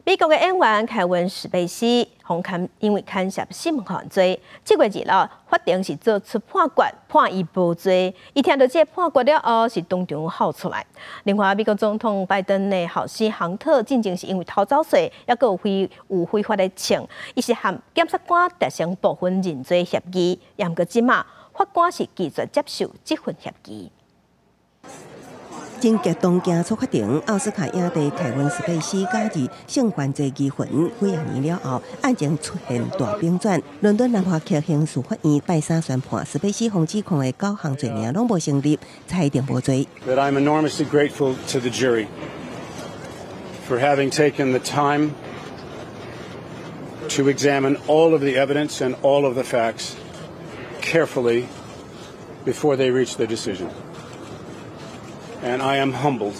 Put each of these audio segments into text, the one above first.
美国嘅演员凯文·史贝西，因为牵涉新闻犯罪，7月2日，法庭是做出判决，判伊无罪。伊听到这个判决了后，是当场哭出来。另外，美国总统拜登的后生亨特，进前是因为偷走税，也有非法的请，伊是和检察官达成部分认罪协议，也毋过即马法官是拒绝接受这份协议。 正激动行出法庭，奥斯卡影帝凯文·史贝西假日性犯罪疑魂几啊年了后，案情出现大反转。伦敦南华区刑事法院拜三宣判，史贝西控指控的9项罪名拢无成立，裁定无罪。That I'm enormously grateful to the jury for having taken the time to examine all of the evidence and all of the facts carefully before they reach their decision. And I am humbled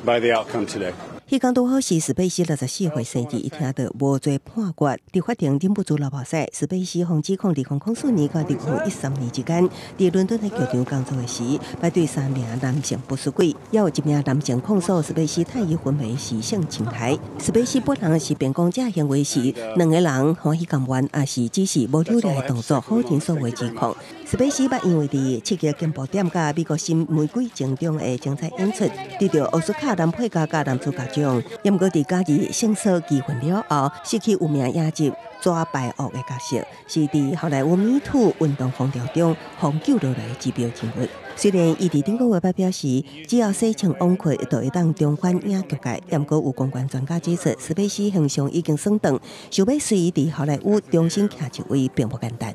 by the outcome today. 迄天拄好是史贝西64岁生日，伊听到无罪判决，伫法庭忍不住流目屎。史贝西控指控2004年到2013年之间，伫伦敦的剧场工作的时，排对3名男性不出轨，也有1名男性控诉史贝西太伊婚为是性侵害。史贝西本人是辩讲这行为时，两个人欢喜甘愿，也是只是无流利的动作，好听所谓指控。史贝西捌因为伫7月进步点甲美国新玫瑰奖中的精彩演出，得到奥斯卡男配角甲男主角奖。 也毋过伫假日胜诉机会了后，失去有名影集抓败恶的角色，是伫好莱坞Me Too运动风潮中长久落来指标人物。虽然伊伫顶个月表示，只要洗清枉亏，就会当重返影剧界，也毋过有公关专家指出，史贝西形象已经算长，想要随伊伫好莱坞重新徛一位，并不简单。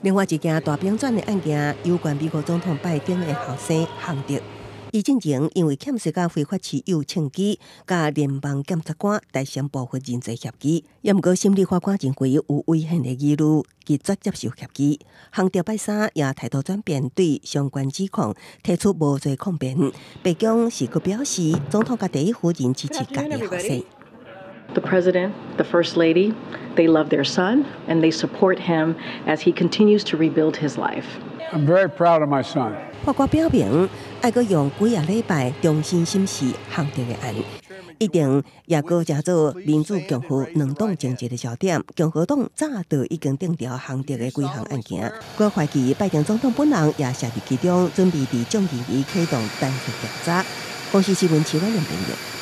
另外一件大反转的案件，有关美国总统拜登的后生亨特。 伊进前因为欠税甲非法持有枪支，甲联邦检察官达成部分认罪协议，也毋过心理法官认为有危险的疑虑，拒绝接受协议。亨特拜三也态度转变，对相关指控提出无罪抗辩。白宫是佮表示，总统甲第一夫人支持家己后生。 The president, the first lady, they love their son and they support him as he continues to rebuild his life. I'm very proud of my son. 法官表明，爱阁用几礼拜重新审视亨特的案，一定也阁加做民主共和两党政治的焦点。共和党早就已经定调亨特的几项案件，我怀疑拜登总统本人也涉入其中，准备伫众议院启动单独调查。公司新闻，徐婉玲评论。